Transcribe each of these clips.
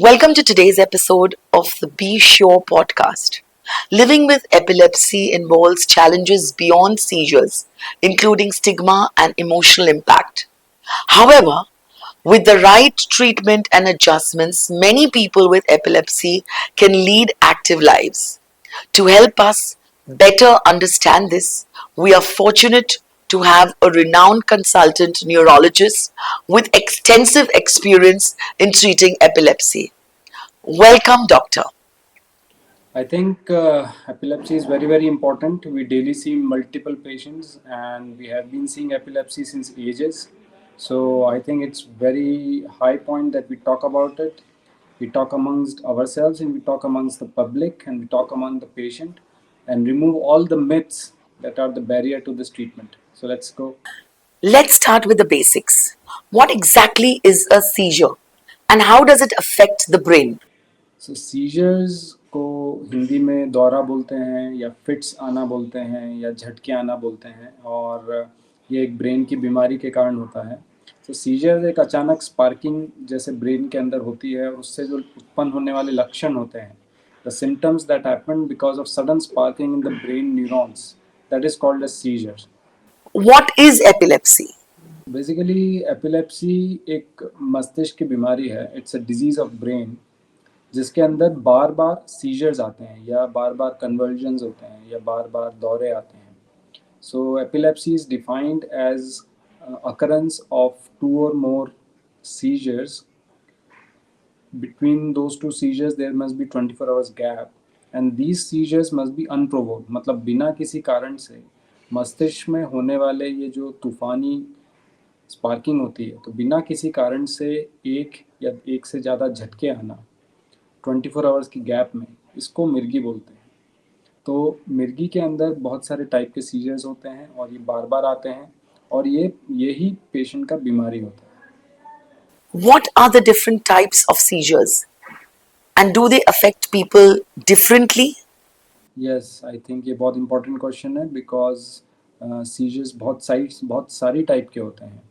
Welcome to today's episode of the Be Sure podcast. Living with epilepsy involves challenges beyond seizures, including stigma and emotional impact. However, with the right treatment and adjustments, many people with epilepsy can lead active lives. To help us better understand this, we are fortunate to have a renowned consultant neurologist with extensive experience in treating epilepsy. Welcome, Doctor. I think epilepsy is very, very important. We daily see multiple patients, and we have been seeing epilepsy since ages. So I think it's very high point that we talk about it. We talk amongst ourselves, and we talk amongst the public, and we talk among the patient, and remove all the myths that are the barrier to this treatment. So let's go. Let's start with the basics. What exactly is a seizure and how does it affect the brain? So seizures को हिंदी में दौरा बोलते हैं या fits आना बोलते हैं या झटके आना बोलते हैं और ये एक ब्रेन की बीमारी के कारण होता है। तो सीजर्स एक अचानक स्पार्किंग जैसे ब्रेन के अंदर होती है और उससे जो उत्पन्न होने वाले लक्षण होते हैं, the symptoms that happen because of sudden sparking in the brain neurons, that is called as seizure. What is epilepsy? Basically epilepsy एक मस्तिष्क की बीमारी है। It's a disease of brain जिसके अंदर बार बार सीजर्स आते हैं या बार बार कन्वर्जन्स होते हैं या बार बार दौरे आते हैं। So epilepsy is defined as occurrence of two or more seizures. Between those two seizures there must be 24 hours gap, and these seizures must be unprovoked, मतलब बिना किसी कारण से मस्तिष्क में होने वाले ये जो तूफानी स्पार्किंग होती है, तो बिना किसी कारण से एक या एक से ज़्यादा झटके आना 24 आवर्स की गैप में, इसको मिर्गी बोलते हैं। तो मिर्गी के अंदर बहुत सारे टाइप के सीजर्स होते हैं और ये बार बार आते हैं और यही पेशेंट का बीमारी होता है। What are the different types of seizures and do they affect people differently? Yes, I think ये बहुत इंपॉर्टेंट क्वेश्चन है बिकॉज सीजर्स बहुत सारी टाइप के होते हैं।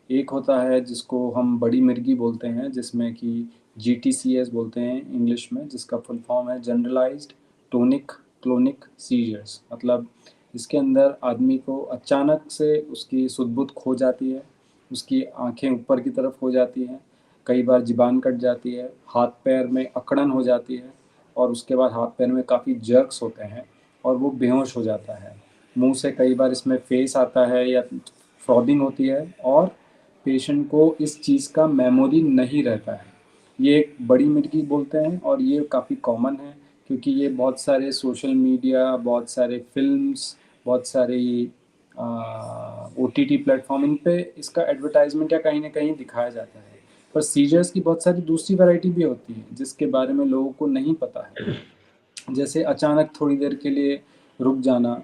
एक होता है जिसको हम बड़ी मिर्गी बोलते हैं, जिसमें कि GTCS बोलते हैं इंग्लिश में, जिसका फुल फॉर्म है जनरलाइज्ड टोनिक क्लोनिक सीजर्स। मतलब इसके अंदर आदमी को अचानक से उसकी सुध-बुध खो जाती है, उसकी आंखें ऊपर की तरफ हो जाती हैं, कई बार ज़ुबान कट जाती है, हाथ पैर में अकड़न हो जाती है और उसके बाद हाथ पैर में काफ़ी जर्क्स होते हैं और वो बेहोश हो जाता है। मुंह से कई बार इसमें फेस आता है या फ्रॉदिंग होती है और पेशेंट को इस चीज़ का मेमोरी नहीं रहता है। ये एक बड़ी मिर्गी बोलते हैं और ये काफ़ी कॉमन है क्योंकि ये बहुत सारे सोशल मीडिया, बहुत सारे फ़िल्म्स, बहुत सारी OTT प्लेटफ़ॉर्म, इन पे इसका एडवर्टाइज़मेंट या कहीं न कहीं दिखाया जाता है। पर सीजर्स की बहुत सारी दूसरी वैरायटी भी होती है जिसके बारे में लोगों को नहीं पता है। जैसे अचानक थोड़ी देर के लिए रुक जाना,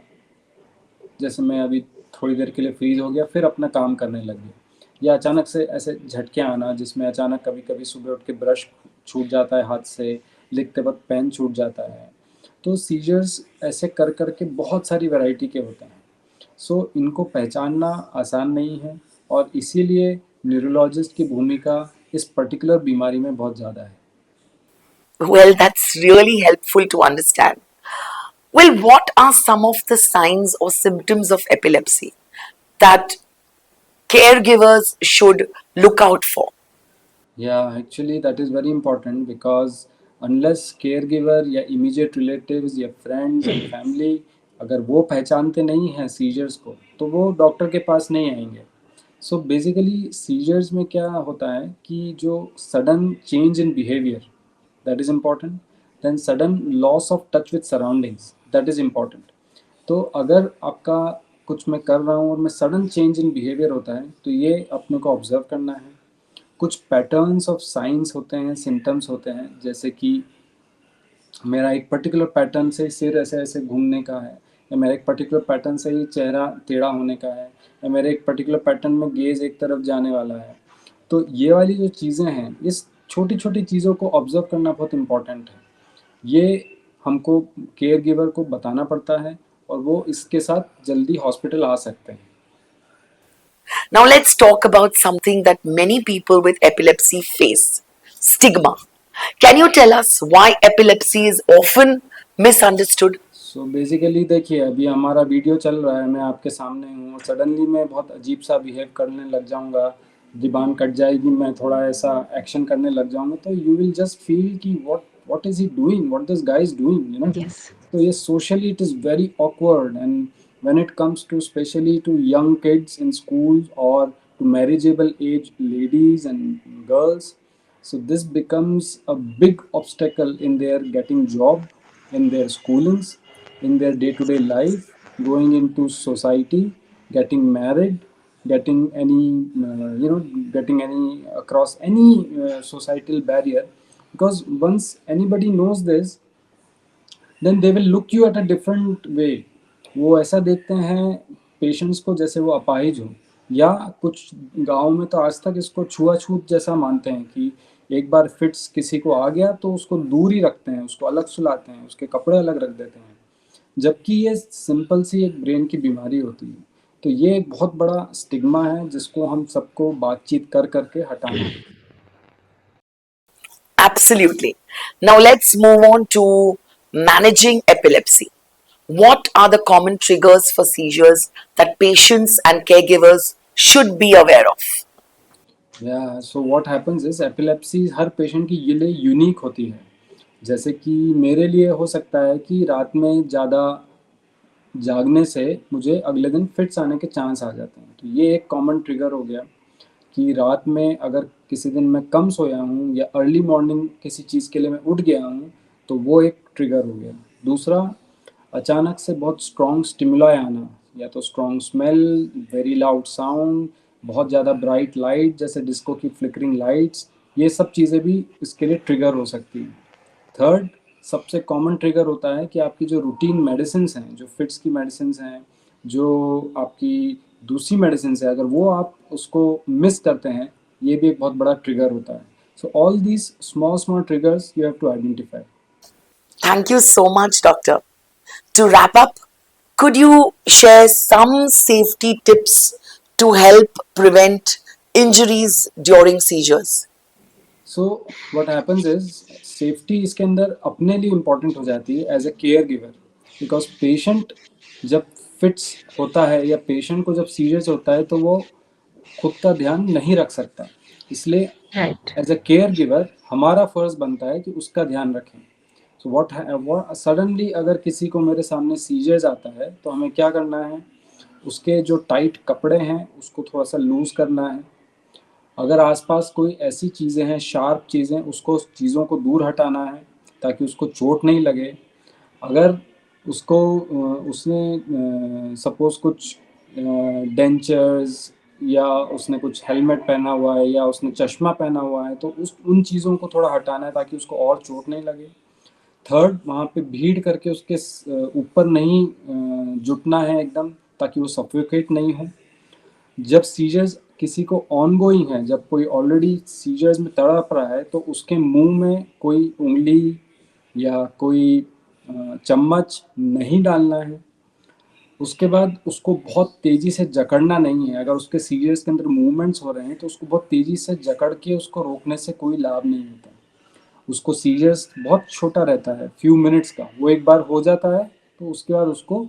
जैसे मैं अभी थोड़ी देर के लिए फ्रीज़ हो गया फिर अपना काम करने लग गया, या अचानक से ऐसे झटके आना जिसमें अचानक कभी-कभी सुबह उठ के ब्रश छूट जाता है हाथ से, लिखते वक़्त पेन छूट जाता है। तो सीजर्स ऐसे कर के बहुत सारी वैरायटी के होते हैं। सो इनको पहचानना आसान नहीं है और इसीलिए न्यूरोलॉजिस्ट की भूमिका इस पर्टिकुलर बीमारी में बहुत ज़्यादा है। Well, that's really helpful to understand. Well, what are some of the signs or symptoms of epilepsy that caregivers should look out for? Yeah, actually that is very important because unless caregiver या immediate relatives या friends and family अगर वो पहचानते नहीं हैं seizures को, तो वो डॉक्टर के पास नहीं आएंगे। सो बेसिकली सीजर्स में क्या होता है कि जो sudden change in behaviour, that is important. Then sudden loss of touch with surroundings, that is important. तो अगर आपका कुछ मैं कर रहा हूँ और मैं सडन चेंज इन बिहेवियर होता है, तो ये अपने को ऑब्जर्व करना है। कुछ पैटर्न्स ऑफ साइंस होते हैं, सिम्टम्स होते हैं, जैसे कि मेरा एक पर्टिकुलर पैटर्न से सिर ऐसे-ऐसे घूमने का है, या मेरा एक पर्टिकुलर पैटर्न से ही चेहरा टेढ़ा होने का है, या मेरे एक पर्टिकुलर पैटर्न में गेज़ एक तरफ जाने वाला है। तो ये वाली जो चीज़ें हैं, इस छोटी-छोटी चीज़ों को ऑब्ज़र्व करना बहुत इम्पोर्टेंट है। ये हमको केयरगिवर को बताना पड़ता है और वो इसके साथ जल्दी हॉस्पिटल आ सकते हैं। Now, let's talk about something that many people with epilepsy face: stigma. Can you tell us why epilepsy is often misunderstood? So basically देखिए, अभी हमारा वीडियो चल रहा है, मैं आपके सामने हूँ, सडनली मैं बहुत अजीब सा बिहेव करने लग जाऊँगा, ज़ुबान कट जाएगी, मैं थोड़ा ऐसा एक्शन करने लग जाऊँगा, तो यू विल जस्ट फील कि what is he doing, what this guy is doing, you know. Yes. तो ये socially it is very awkward, and when it comes to specially to young kids in school और to marriageable age ladies and girls, so this becomes a big obstacle in their getting job, in their schoolings, in their day-to-day life, going into society, getting married, getting any getting any across any societal barrier, because once anybody knows this, then they will look you at a different way. वो ऐसा देखते हैं patients को जैसे वो अपाहिज हो, या कुछ गाँव में तो आज तक इसको छुआछूत जैसा मानते हैं कि एक बार फिट्स किसी को आ गया तो उसको दूर ही रखते हैं, उसको अलग सुलाते हैं, उसके कपड़े अलग रख देते हैं, जबकि ये सिंपल सी एक ब्रेन की बीमारी होती है। तो ये एक बहुत बड़ा स्टिग्मा है जिसको हम सबको बातचीत कर करके हटाना है। Absolutely. Now let's move on to managing epilepsy. What are the common triggers for seizures that patients and caregivers should be aware of? या सो what happens is, epilepsy her patient की ये लिए यूनिक होती है। जैसे कि मेरे लिए हो सकता है कि रात में ज़्यादा जागने से मुझे अगले दिन फिट्स आने के चांस आ जाते हैं, तो ये एक कॉमन ट्रिगर हो गया कि रात में अगर किसी दिन मैं कम सोया हूँ या अर्ली मॉर्निंग किसी चीज़ के लिए मैं उठ गया हूँ, तो वो एक ट्रिगर हो गया। दूसरा, अचानक से बहुत स्ट्रॉन्ग स्टिमुलाई आना, या तो strong smell, very loud sound, बहुत ज़्यादा ब्राइट लाइट जैसे डिस्को की फ्लिकरिंग लाइट्स, ये सब चीज़ें भी इसके लिए ट्रिगर हो सकती हैं। थर्ड, सबसे कॉमन ट्रिगर होता है कि आपकी जो रूटीन मेडिसिन हैं, जो फिट्स की मेडिसिन हैं, जो आपकी दूसरी मेडिसिन है, अगर वो आप उसको मिस करते हैं, ये भी एक बहुत बड़ा ट्रिगर होता है। So all these small small triggers you have to identify. Thank you so much, Doctor. To wrap up, could you share some safety tips to help prevent injuries during seizures? So what happens is, safety इसके अंदर अपने लिए important हो जाती है as a caregiver, because patient जब fits होता है या पेशेंट को जब सीरियस होता है तो वो खुद का ध्यान नहीं रख सकता, इसलिए Right. As a caregiver हमारा फर्ज बनता है कि उसका ध्यान रखें। सो व्हाट सडनली अगर किसी को मेरे सामने सीजर्स आता है तो हमें क्या करना है, उसके जो टाइट कपड़े हैं उसको थोड़ा सा लूज़ करना है। अगर आसपास कोई ऐसी चीज़ें हैं, शार्प चीज़ें, उसको चीज़ों को दूर हटाना है ताकि उसको चोट नहीं लगे। अगर उसको उसने सपोज़ कुछ डेंचर्स, या उसने कुछ हेलमेट पहना हुआ है, या उसने चश्मा पहना हुआ है, तो उन चीज़ों को थोड़ा हटाना है ताकि उसको और चोट नहीं लगे। थर्ड, वहाँ पे भीड़ करके उसके ऊपर नहीं जुटना है एकदम, ताकि वो सफोकेट नहीं हो। जब सीजर्स किसी को ऑनगोइंग है, जब कोई ऑलरेडी सीजर्स में तड़प रहा है, तो उसके मुंह में कोई उंगली या कोई चम्मच नहीं डालना है। उसके बाद उसको बहुत तेज़ी से जकड़ना नहीं है। अगर उसके सीजर्स के अंदर मूवमेंट्स हो रहे हैं तो उसको बहुत तेज़ी से जकड़ के उसको रोकने से कोई लाभ नहीं होता। उसको सीजर्स बहुत छोटा रहता है, फ्यू मिनट्स का, वो एक बार हो जाता है तो उसके बाद उसको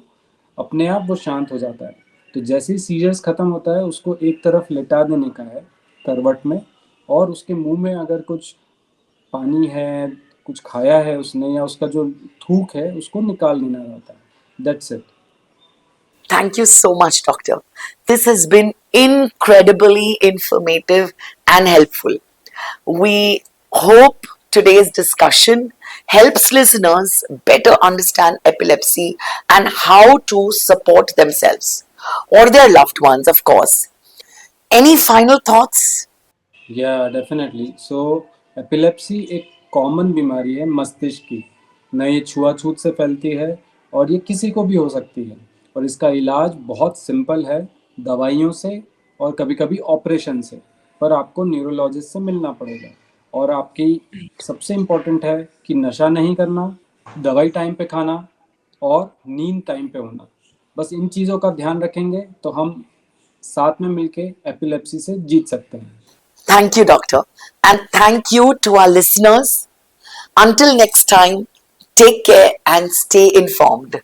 अपने आप वो शांत हो जाता है। तो जैसे ही सीजर्स ख़त्म होता है उसको एक तरफ लेटा देने का है करवट में, और उसके मुंह में अगर कुछ पानी है, कुछ खाया है उसने, या उसका जो थूक है उसको निकाल देना रहता है। That's it. Thank you so much, Doctor. This has been incredibly informative and helpful. We hope today's discussion helps listeners better understand epilepsy and how to support themselves or their loved ones, of course. Any final thoughts? या definitely. सो epilepsy एक common बीमारी है मस्तिष्क की, न ये छुआछूत से फैलती है, और ये किसी को भी हो सकती है, और इसका इलाज बहुत सिंपल है, दवाइयों से और कभी कभी ऑपरेशन से, पर आपको न्यूरोलॉजिस्ट से मिलना पड़ेगा। और आपकी सबसे इम्पोर्टेंट है कि नशा नहीं करना, दवाई टाइम पे खाना, और नींद टाइम पे होना। बस इन चीज़ों का ध्यान रखेंगे तो हम साथ में मिलके एपिलेप्सी से जीत सकते हैं। Thank you, Doctor. And thank you to our listeners. Until next time, take care and stay informed.